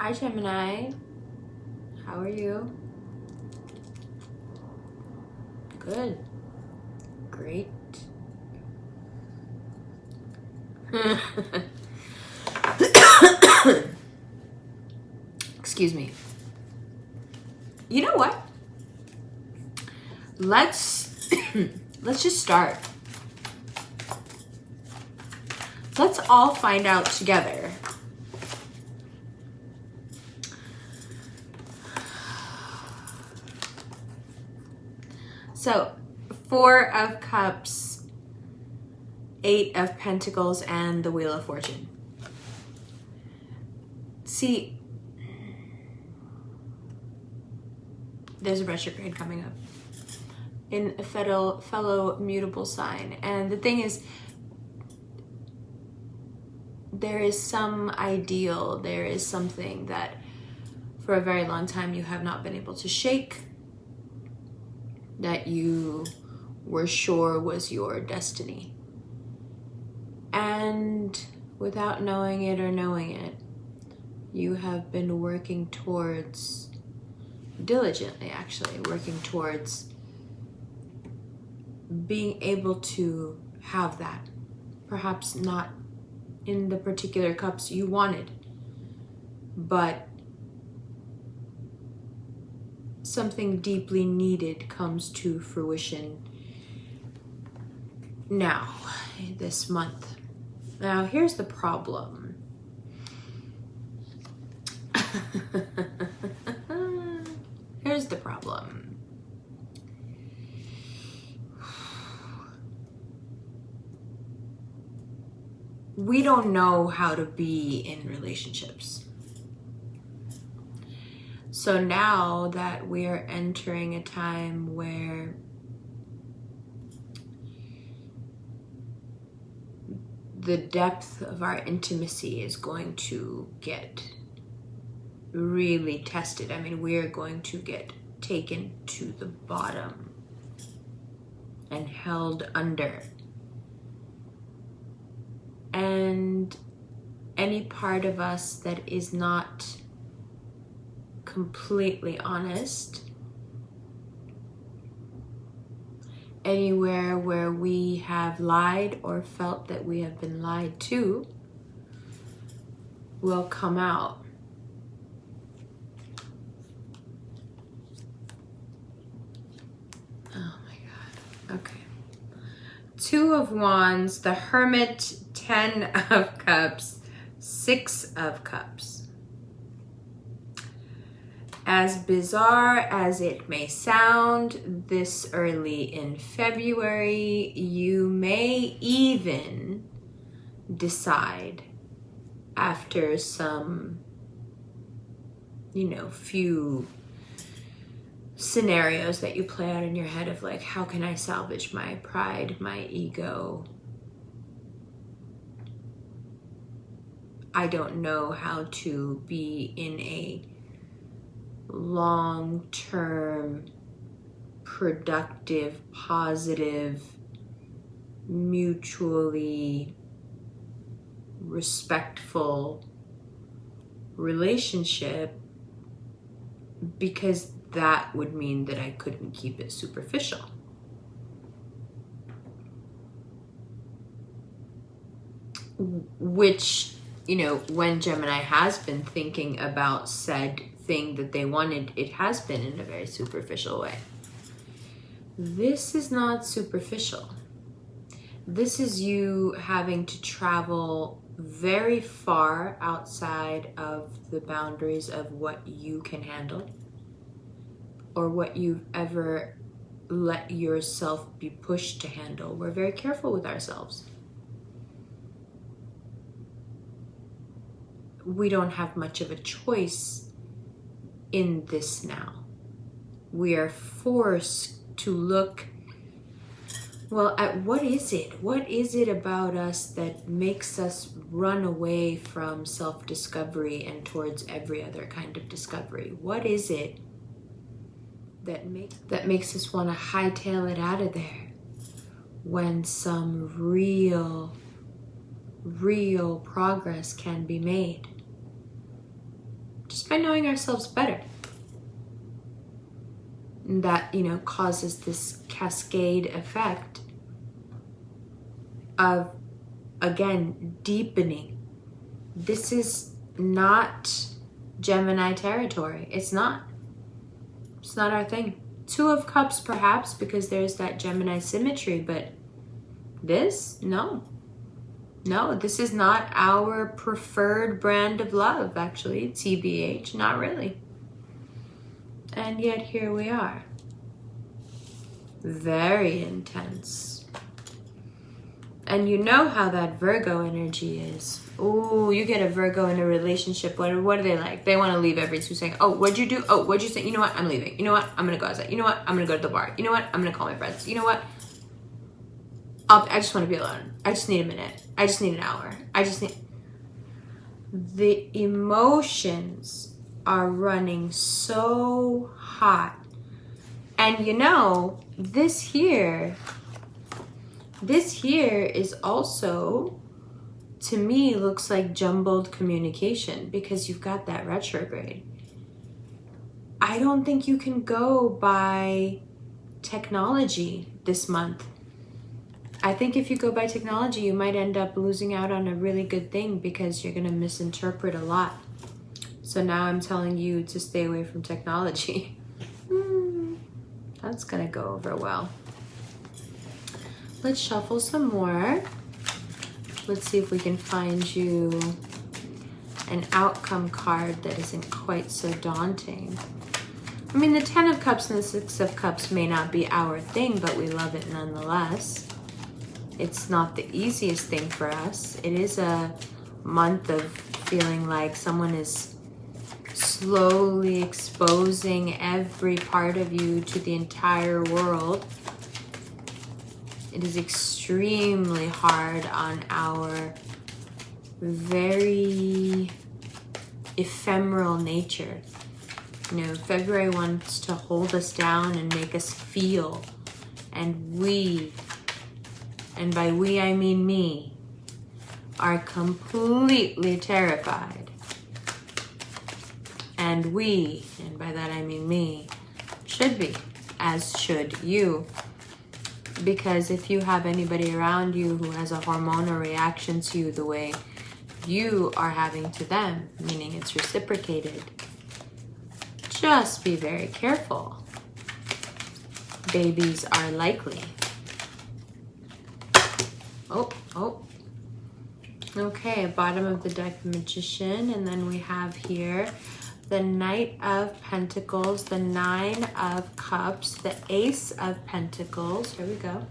Hi, Gemini. How are you? Good. Great. Excuse me. You know what? Let's just start. Let's all find out together. So, 4 of Cups, 8 of Pentacles, and the Wheel of Fortune. See, there's a retrograde coming up in a fellow mutable sign. And the thing is, there is some ideal, there is something that for a very long time you have not been able to shake, that you were sure was your destiny. And without knowing it or knowing it, you have been working towards, diligently actually, working towards being able to have that. Perhaps not in the particular cups you wanted, but something deeply needed comes to fruition now, this month. Now, here's the problem. Here's the problem. We don't know how to be in relationships. So now that we're entering a time where the depth of our intimacy is going to get really tested. I mean, we're going to get taken to the bottom and held under. And any part of us that is not completely honest, anywhere where we have lied or felt that we have been lied to, will come out. Oh my God. Okay. 2 of Wands, the Hermit, 10 of Cups, 6 of Cups. As bizarre as it may sound, this early in February, you may even decide after some, few scenarios that you play out in your head of like, how can I salvage my pride, my ego? I don't know how to be in a long-term, productive, positive, mutually respectful relationship, because that would mean that I couldn't keep it superficial. Which, when Gemini has been thinking about said thing that they wanted, it has been in a very superficial way. This is not superficial. This is you having to travel very far outside of the boundaries of what you can handle or what you've ever let yourself be pushed to handle. We're very careful with ourselves. We don't have much of a choice in this now. We are forced to look, well, at what is it? What is it about us that makes us run away from self-discovery and towards every other kind of discovery? What is it that makes us want to hightail it out of there when some real progress can be made? just by knowing ourselves better. And that, you know, causes this cascade effect of, again, deepening. This is not Gemini territory. It's not. It's not our thing. Two of Cups, perhaps, because there's that Gemini symmetry, but this, no. No, this is not our preferred brand of love, actually. TBH, not really. And yet here we are. Very intense. And you know how that Virgo energy is. Ooh, you get a Virgo in a relationship. What are they like? They want to leave every 2 seconds. Oh, what'd you do? Oh, what'd you say? You know what? I'm leaving. You know what? I'm going to go outside. You know what? I'm going to go to the bar. You know what? I'm going to call my friends. You know what? I just want to be alone. I just need a minute. I just need an hour. I just need... The emotions are running so hot. And you know, this here is also, to me, looks like jumbled communication because you've got that retrograde. I don't think you can go by technology this month. I think if you go by technology, you might end up losing out on a really good thing because you're going to misinterpret a lot. So now I'm telling you to stay away from technology. That's going to go over well. Let's shuffle some more. Let's see if we can find you an outcome card that isn't quite so daunting. I mean, the 10 of Cups and the 6 of Cups may not be our thing, but we love it nonetheless. It's not the easiest thing for us. It is a month of feeling like someone is slowly exposing every part of you to the entire world. It is extremely hard on our very ephemeral nature. You know, February wants to hold us down and make us feel. And we, and by we I mean me, are completely terrified. And we, and by that I mean me, should be, as should you. Because if you have anybody around you who has a hormonal reaction to you the way you are having to them, meaning it's reciprocated, just be very careful. Babies are likely. Oh. Okay, bottom of the deck, Magician. And then we have here the Knight of Pentacles, the 9 of Cups, the Ace of Pentacles. Here we go.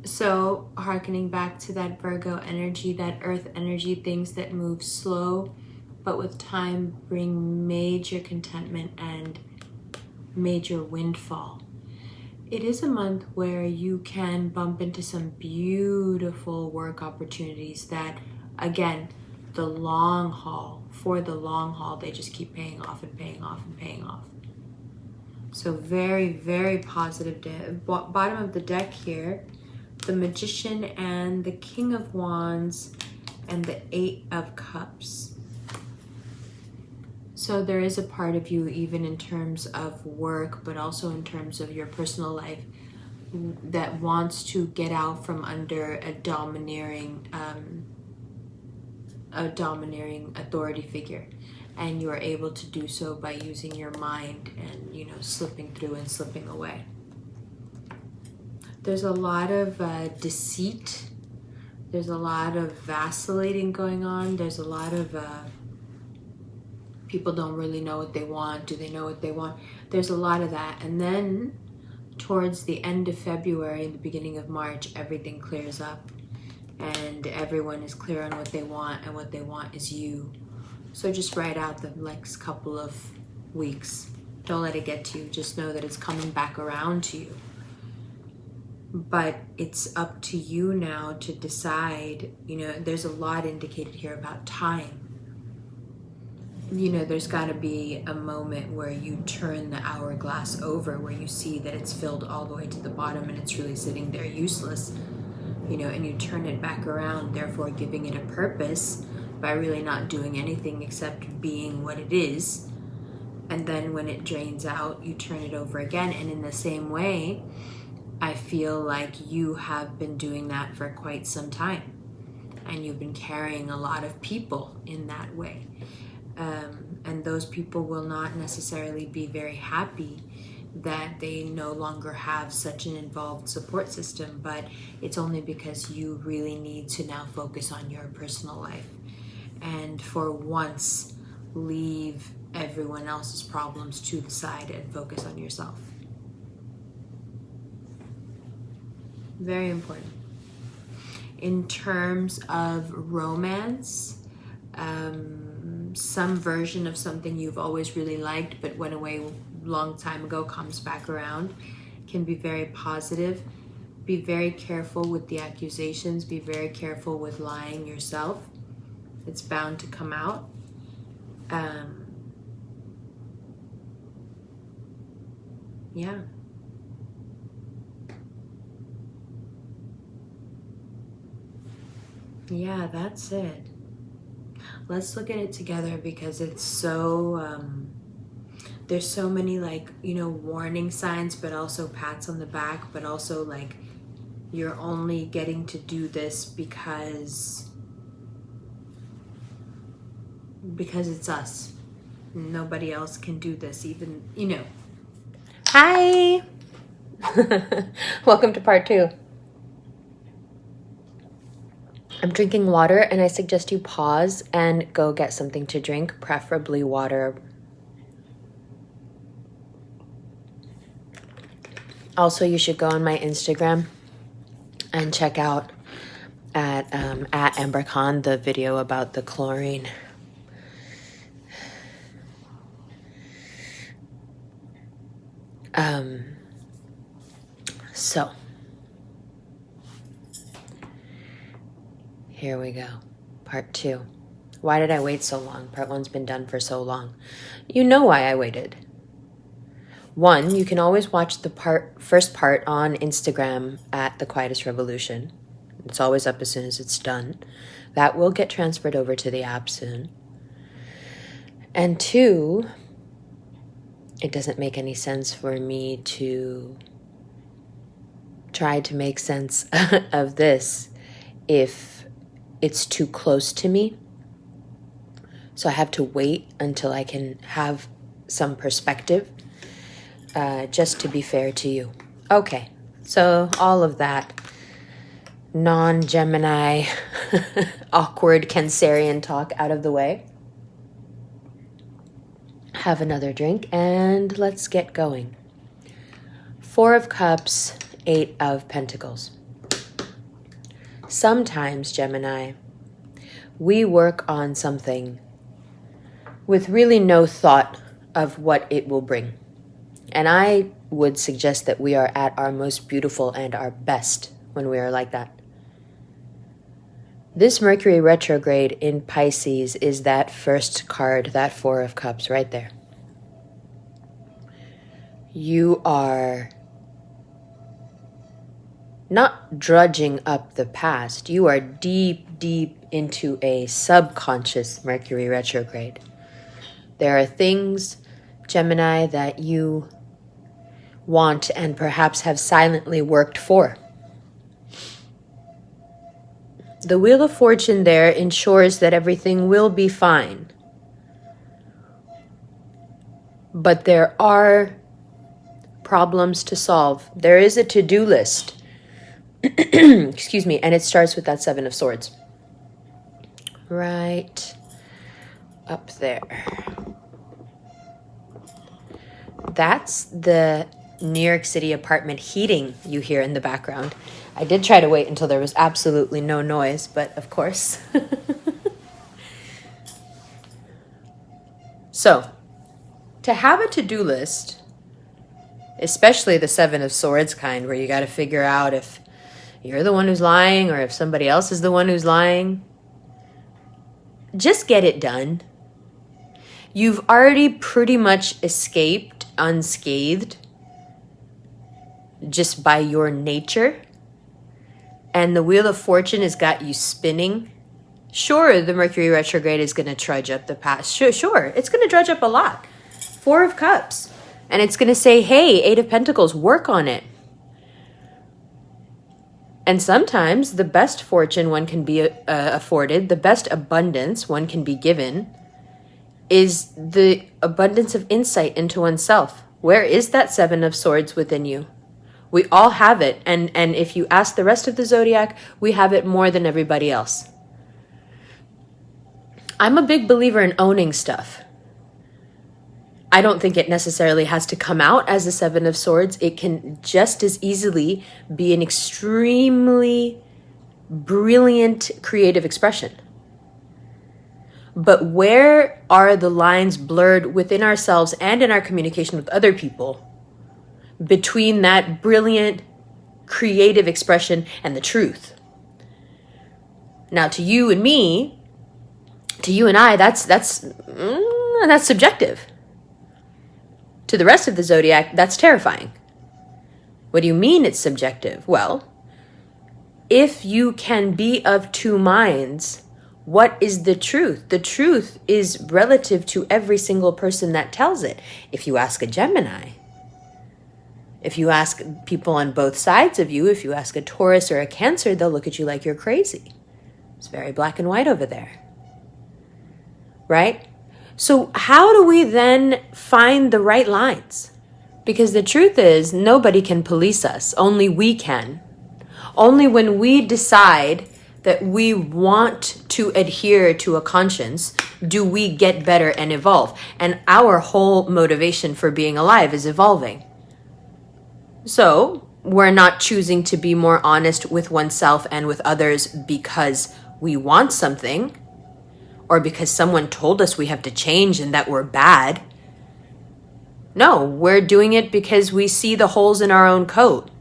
So, hearkening back to that Virgo energy, that Earth energy, things that move slow, but with time bring major contentment and major windfall. It is a month where you can bump into some beautiful work opportunities that, again, the long haul, for the long haul, they just keep paying off and paying off and paying off. So very, very positive day. Bottom of the deck here, the Magician and the King of Wands and the 8 of Cups. So there is a part of you, even in terms of work, but also in terms of your personal life, that wants to get out from under a domineering authority figure. And you are able to do so by using your mind and, you know, slipping through and slipping away. There's a lot of deceit. There's a lot of vacillating going on. There's a lot of people don't really know what they want. Do they know what they want? There's a lot of that. And then towards the end of February, the beginning of March, everything clears up. And everyone is clear on what they want, and what they want is you. So just ride out the next couple of weeks. Don't let it get to you. Just know that it's coming back around to you. But it's up to you now to decide. You know, there's a lot indicated here about time. You know, there's got to be a moment where you turn the hourglass over, where you see that it's filled all the way to the bottom and it's really sitting there useless. and you turn it back around, therefore giving it a purpose by really not doing anything except being what it is. And then when it drains out, you turn it over again. And in the same way, I feel like you have been doing that for quite some time. And you've been carrying a lot of people in that way. And those people will not necessarily be very happy that they no longer have such an involved support system, but it's only because you really need to now focus on your personal life. And for once, leave everyone else's problems to the side and focus on yourself. Very important. In terms of romance, some version of something you've always really liked but went away a long time ago comes back around, can be very positive. Be very careful with the accusations. Be very careful with lying yourself. It's bound to come out. Yeah. Yeah, that's it. Let's look at it together because it's so, there's so many warning signs, but also pats on the back, but also you're only getting to do this because it's us. Nobody else can do this, even. Hi! Welcome to part 2. I'm drinking water, and I suggest you pause and go get something to drink, preferably water. Also, you should go on my Instagram and check out at Amber Khan the video about the chlorine. So here we go. Part 2. Why did I wait so long? Part 1's been done for so long. You know why I waited. 1, you can always watch the first part on Instagram at the Quietest Revolution. It's always up as soon as it's done. That will get transferred over to the app soon. And 2, it doesn't make any sense for me to try to make sense of this if it's too close to me. So I have to wait until I can have some perspective, just to be fair to you. Okay, so all of that non-Gemini awkward Cancerian talk out of the way. Have another drink and let's get going. 4 of Cups, 8 of Pentacles. Sometimes, Gemini, we work on something with really no thought of what it will bring. And I would suggest that we are at our most beautiful and our best when we are like that. This Mercury retrograde in Pisces is that first card, that 4 of Cups right there. You are not drudging up the past. You are deep, deep into a subconscious Mercury retrograde. There are things, Gemini, that you want and perhaps have silently worked for. The Wheel of Fortune there ensures that everything will be fine. But there are problems to solve. There is a to-do list. Excuse me, and it starts with that 7 of Swords. Right up there. That's the New York City apartment heating you hear in the background. I did try to wait until there was absolutely no noise, but of course. So, to have a to-do list, especially the 7 of Swords kind, where you got to figure out if you're the one who's lying or if somebody else is the one who's lying, just get it done. You've already pretty much escaped unscathed just by your nature. and the Wheel of Fortune has got you spinning, sure, the Mercury retrograde is going to trudge up the path. Sure, it's going to trudge up a lot. Four of Cups. And it's going to say, hey, Eight of Pentacles, work on it. And sometimes the best fortune one can be afforded, the best abundance one can be given, is the abundance of insight into oneself. Where is that Seven of Swords within you? We all have it. And if you ask the rest of the zodiac, we have it more than everybody else. I'm a big believer in owning stuff. I don't think it necessarily has to come out as a Seven of Swords. It can just as easily be an extremely brilliant creative expression. But where are the lines blurred within ourselves and in our communication with other people between that brilliant creative expression and the truth? Now, to you and me, to you and I, that's subjective. To the rest of the zodiac, that's terrifying. What do you mean it's subjective? Well, if you can be of two minds, what is the truth? The truth is relative to every single person that tells it. If you ask a Gemini, if you ask people on both sides of you, if you ask a Taurus or a Cancer, they'll look at you like you're crazy. It's very black and white over there. Right? So how do we then find the right lines? Because the truth is, nobody can police us. Only we can. Only when we decide that we want to adhere to a conscience do we get better and evolve. And our whole motivation for being alive is evolving. So we're not choosing to be more honest with oneself and with others because we want something, or because someone told us we have to change and that we're bad. No, we're doing it because we see the holes in our own coat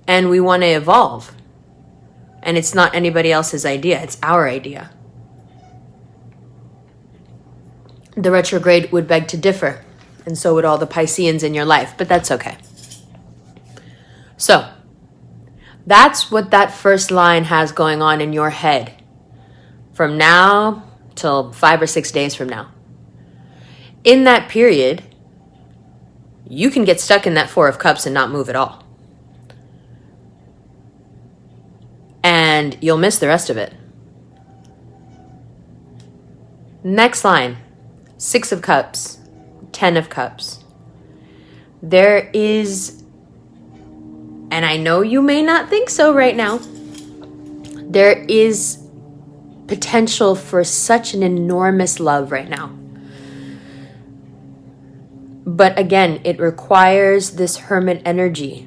and we want to evolve. And it's not anybody else's idea, it's our idea. The retrograde would beg to differ, and so would all the Pisceans in your life, but that's okay. So, that's what that first line has going on in your head from now till 5 or 6 days from now. In that period, you can get stuck in that Four of Cups and not move at all. And you'll miss the rest of it. Next line, 6 of Cups, 10 of Cups. There is, and I know you may not think so right now, there is potential for such an enormous love right now. But again, it requires this Hermit energy.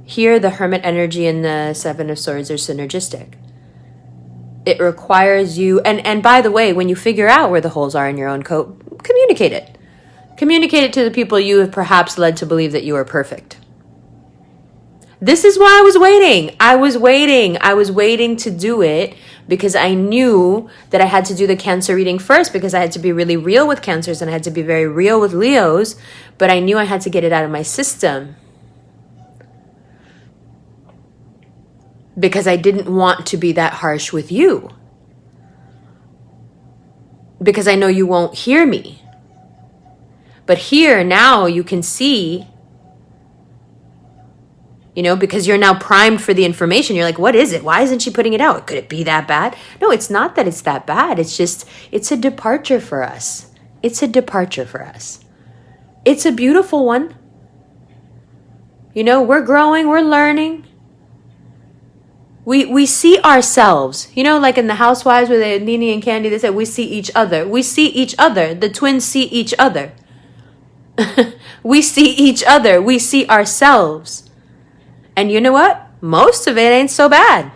Here, the Hermit energy and the Seven of Swords are synergistic. It requires you, and by the way, when you figure out where the holes are in your own coat, communicate it. Communicate it to the people you have perhaps led to believe that you are perfect. This is why I was waiting. I was waiting to do it because I knew that I had to do the Cancer reading first, because I had to be really real with Cancers and I had to be very real with Leos, but I knew I had to get it out of my system because I didn't want to be that harsh with you, because I know you won't hear me. But here, now you can see, because you're now primed for the information. You're like, what is it? Why isn't she putting it out? Could it be that bad? No, it's not that it's that bad. It's just, it's a departure for us. It's a departure for us. It's a beautiful one. We're growing, we're learning. We see ourselves, like in the Housewives with Nene and Candy, they said, we see each other. We see each other. The twins see each other. We see each other. We see ourselves. And you know what? Most of it ain't so bad.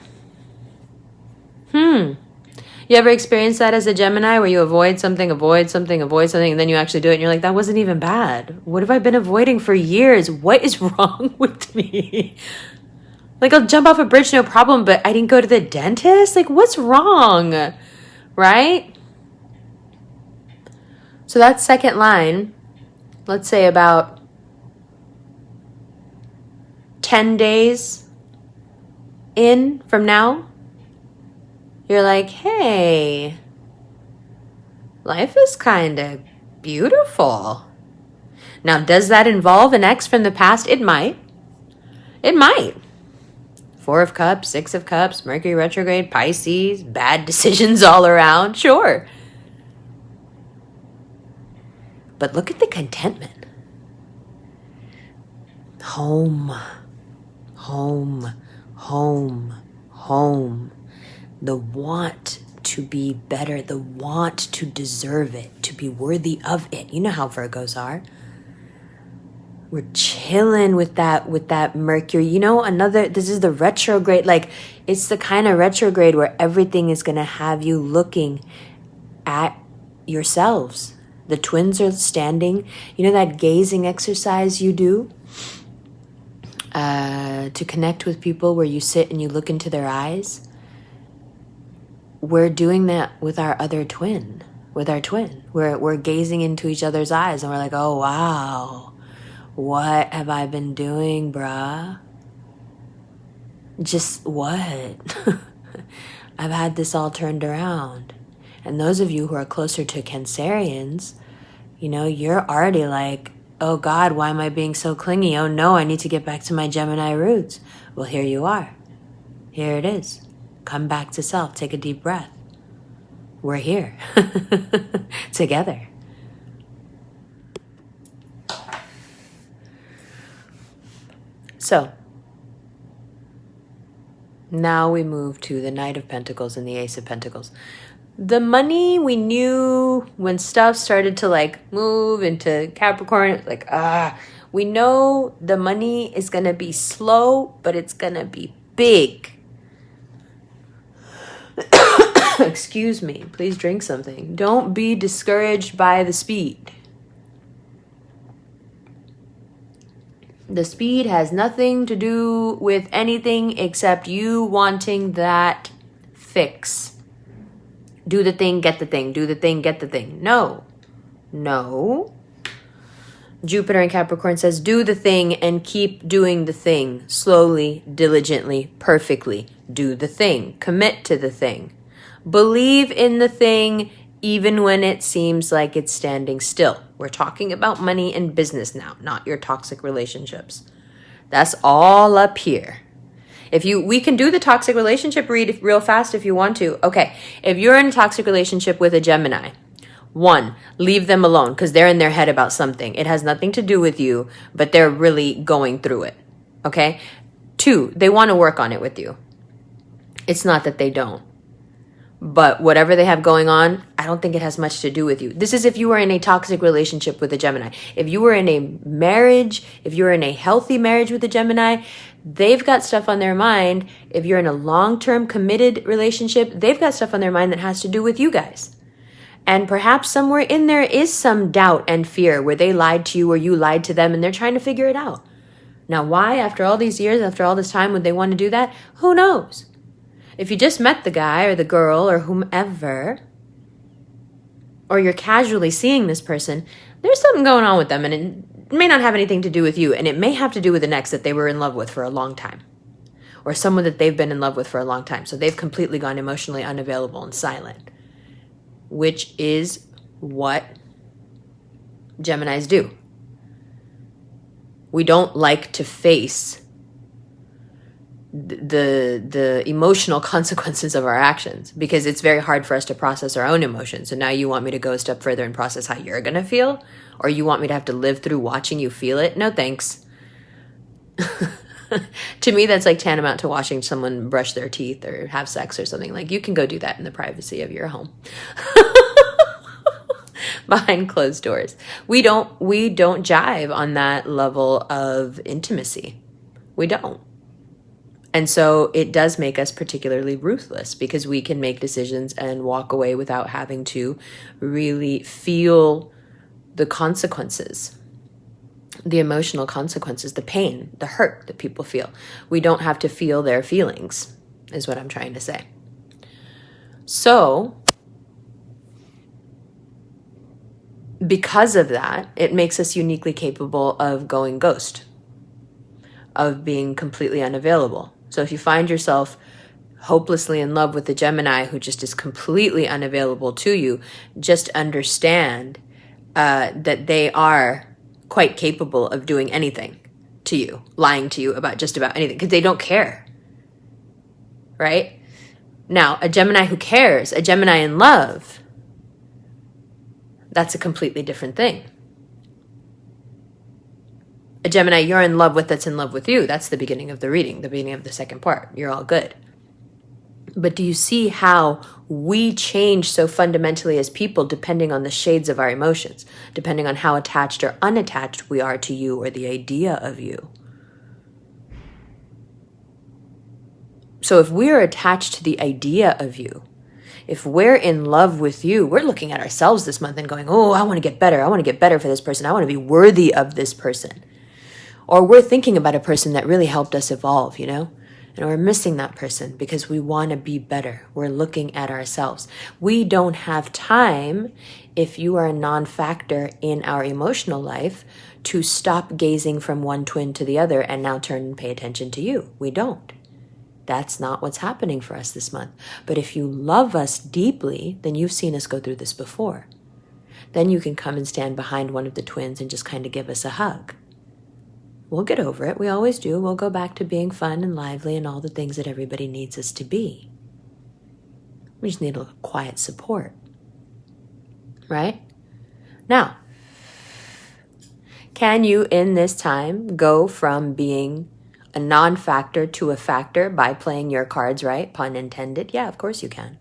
You ever experienced that as a Gemini, where you avoid something, and then you actually do it and you're like, that wasn't even bad. What have I been avoiding for years? What is wrong with me? Like, I'll jump off a bridge, no problem, but I didn't go to the dentist? Like, what's wrong? Right? So that second line, let's say about 10 days in from now, you're like, hey, life is kind of beautiful. Now, does that involve an ex from the past? It might. It might. 4 of Cups, 6 of Cups, Mercury retrograde, Pisces, bad decisions all around. Sure. But look at the contentment. Home, home, home, home. The want to be better, the want to deserve it, to be worthy of it. You know how Virgos are. We're chilling with that Mercury. You know, this is the retrograde. Like, it's the kind of retrograde where everything is going to have you looking at yourselves. The twins are standing. You know that gazing exercise you do to connect with people, where you sit and you look into their eyes? We're doing that with our other twin, with our twin. We're gazing into each other's eyes and we're like, oh, wow. What have I been doing, bruh? Just what? I've had this all turned around. And those of you who are closer to Cancerians, you know, you're already like, oh God, why am I being so clingy? Oh no, I need to get back to my Gemini roots. Well, here you are. Here it is. Come back to self. Take a deep breath. We're here together. So, now we move to the Knight of Pentacles and the Ace of Pentacles. The money, we knew when stuff started to like move into Capricorn, like, we know the money is going to be slow, but it's going to be big. Excuse me, please drink something. Don't be discouraged by the speed. The speed has nothing to do with anything except you wanting that fix. Do the thing, get the thing. Do the thing, get the thing. No. Jupiter in Capricorn says, do the thing and keep doing the thing. Slowly, diligently, perfectly. Do the thing. Commit to the thing. Believe in the thing even when it seems like it's standing still. We're talking about money and business now, not your toxic relationships. That's all up here. We can do the toxic relationship read real fast if you want to. Okay, if you're in a toxic relationship with a Gemini, 1, leave them alone because they're in their head about something. It has nothing to do with you, but they're really going through it. Okay? 2, they want to work on it with you. It's not that they don't. But whatever they have going on, I don't think it has much to do with you. This is if you were in a toxic relationship with a Gemini. If you were in a marriage, if you're in a healthy marriage with a Gemini, they've got stuff on their mind. If you're in a long-term committed relationship, they've got stuff on their mind that has to do with you guys. And perhaps somewhere in there is some doubt and fear where they lied to you or you lied to them and they're trying to figure it out. Now, why, after all these years, after all this time, would they want to do that? Who knows? If you just met the guy or the girl or whomever, or you're casually seeing this person, there's something going on with them, and it may not have anything to do with you, and it may have to do with an ex that they were in love with for a long time, or someone that they've been in love with for a long time. So they've completely gone emotionally unavailable and silent, which is what Geminis do. We don't like to face the emotional consequences of our actions because it's very hard for us to process our own emotions. So now you want me to go a step further and process how you're going to feel? Or you want me to have to live through watching you feel it? No, thanks. To me, that's like tantamount to watching someone brush their teeth or have sex or something. Like, you can go do that in the privacy of your home. Behind closed doors. We don't jive on that level of intimacy. We don't. And so it does make us particularly ruthless because we can make decisions and walk away without having to really feel the consequences, the emotional consequences, the pain, the hurt that people feel. We don't have to feel their feelings, is what I'm trying to say. So, because of that, it makes us uniquely capable of going ghost, of being completely unavailable. So if you find yourself hopelessly in love with the Gemini who just is completely unavailable to you, just understand that they are quite capable of doing anything to you, lying to you about just about anything, because they don't care, right? Now, a Gemini who cares, a Gemini in love, that's a completely different thing. A Gemini you're in love with that's in love with you, that's the beginning of the reading, the beginning of the second part. You're all good. But do you see how we change so fundamentally as people depending on the shades of our emotions, depending on how attached or unattached we are to you or the idea of you? So if we're attached to the idea of you, if we're in love with you, we're looking at ourselves this month and going, oh, I want to get better. I want to get better for this person. I want to be worthy of this person. Or we're thinking about a person that really helped us evolve, you know? And we're missing that person because we want to be better. We're looking at ourselves. We don't have time, if you are a non-factor in our emotional life, to stop gazing from one twin to the other and now turn and pay attention to you. We don't. That's not what's happening for us this month. But if you love us deeply, then you've seen us go through this before. Then you can come and stand behind one of the twins and just kind of give us a hug. We'll get over it. We always do. We'll go back to being fun and lively and all the things that everybody needs us to be. We just need a little quiet support. Right? Now, can you in this time go from being a non-factor to a factor by playing your cards right? Pun intended. Yeah, of course you can.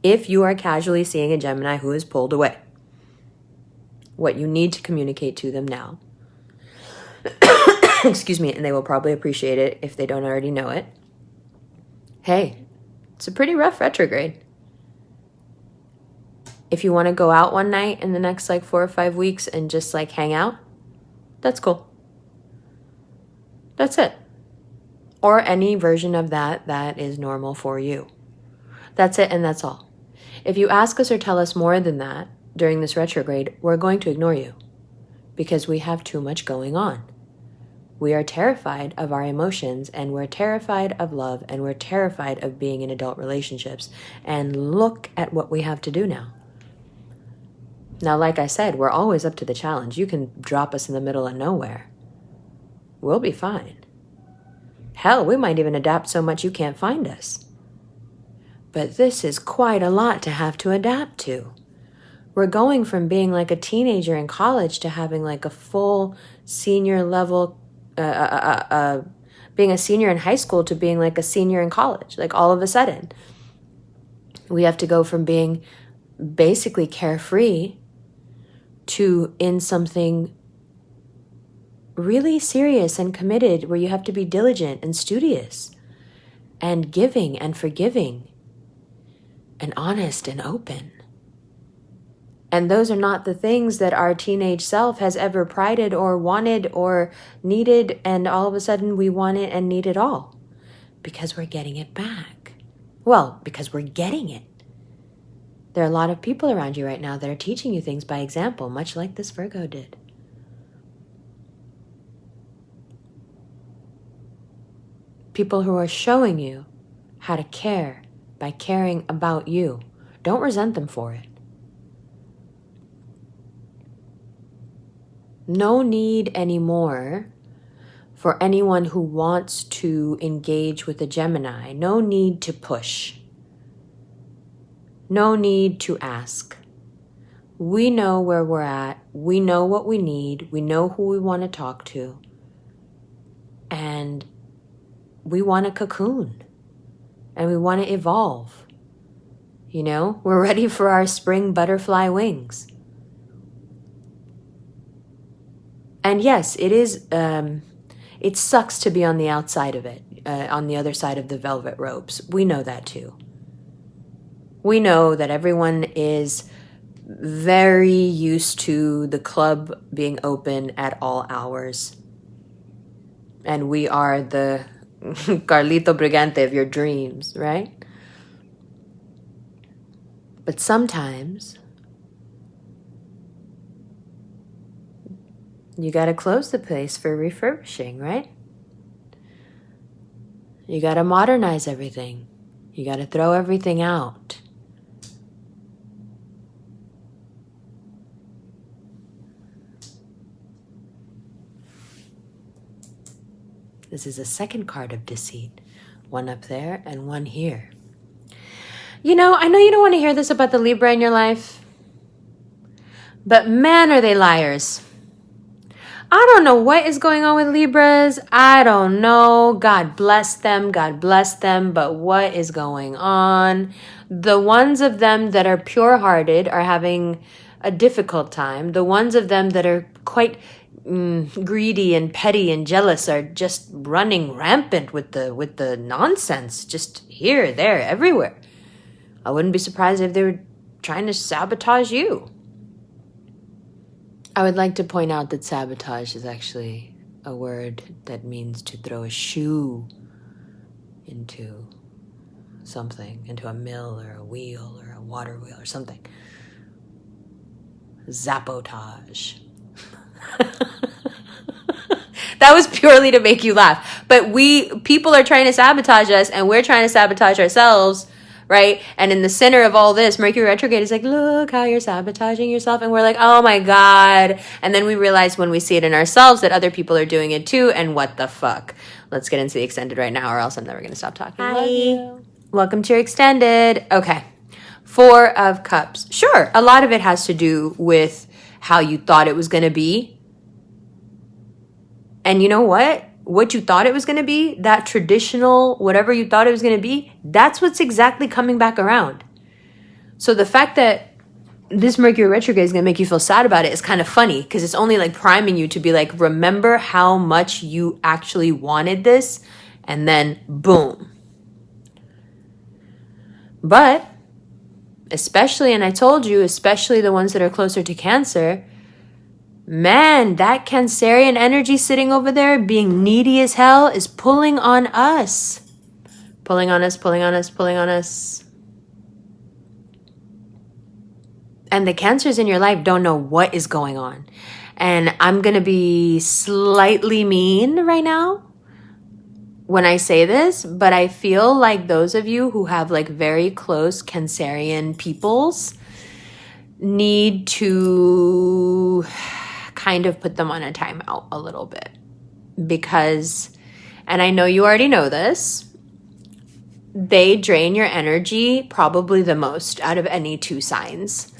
If you are casually seeing a Gemini who is pulled away, what you need to communicate to them now, excuse me, and they will probably appreciate it if they don't already know it. Hey, it's a pretty rough retrograde. If you want to go out one night in the next 4 or 5 weeks and just hang out, that's cool. That's it. Or any version of that is normal for you. That's it and that's all. If you ask us or tell us more than that during this retrograde, we're going to ignore you because we have too much going on. We are terrified of our emotions, and we're terrified of love, and we're terrified of being in adult relationships. And look at what we have to do now. Now, like I said, we're always up to the challenge. You can drop us in the middle of nowhere. We'll be fine. Hell, we might even adapt so much you can't find us. But this is quite a lot to have to adapt to. We're going from being like a teenager in college to having a full senior level being a senior in high school to being a senior in college. All of a sudden, we have to go from being basically carefree to in something really serious and committed where you have to be diligent and studious and giving and forgiving and honest and open. And those are not the things that our teenage self has ever prided or wanted or needed, and all of a sudden we want it and need it all because we're getting it back. Well, because we're getting it. There are a lot of people around you right now that are teaching you things by example, much like this Virgo did. People who are showing you how to care by caring about you. Don't resent them for it. No need anymore for anyone who wants to engage with a Gemini. No need to push. No need to ask. We know where we're at. We know what we need. We know who we want to talk to. And we want a cocoon. And we want to evolve. We're ready for our spring butterfly wings. And yes, it is, it sucks to be on the outside of it, on the other side of the velvet ropes. We know that too. We know that everyone is very used to the club being open at all hours. And we are the Carlito Brigante of your dreams, right? But sometimes you got to close the place for refurbishing, right? You got to modernize everything. You got to throw everything out. This is a second card of deceit. One up there and one here. You know, I know you don't want to hear this about the Libra in your life, but man, are they liars. I don't know what is going on with Libras. I don't know. God bless them. God bless them. But what is going on? The ones of them that are pure-hearted are having a difficult time. The ones of them that are quite greedy and petty and jealous are just running rampant with the nonsense. Just here, there, everywhere. I wouldn't be surprised if they were trying to sabotage you. I would like to point out that sabotage is actually a word that means to throw a shoe into something, into a mill or a wheel or a water wheel or something. Zapotage. That was purely to make you laugh. But people are trying to sabotage us and we're trying to sabotage ourselves, right? And in the center of all this, Mercury retrograde is like, look how you're sabotaging yourself. And we're like, oh my God. And then we realize when we see it in ourselves that other people are doing it too. And what the fuck? Let's get into the extended right now or else I'm never going to stop talking. Hi. Welcome to your extended. Okay. 4 of Cups. Sure. A lot of it has to do with how you thought it was going to be. And you know what? What you thought it was going to be, that traditional, whatever you thought it was going to be, that's what's exactly coming back around. So the fact that this Mercury retrograde is going to make you feel sad about it is kind of funny because it's only like priming you to be like, remember how much you actually wanted this, and then boom. But especially, and I told you, especially the ones that are closer to Cancer, man, that Cancerian energy sitting over there being needy as hell is pulling on us. Pulling on us, pulling on us, pulling on us. And the Cancers in your life don't know what is going on. And I'm going to be slightly mean right now when I say this, but I feel like those of you who have like very close Cancerian peoples need to kind of put them on a timeout a little bit because, and I know you already know this, they drain your energy probably the most out of any 2 signs.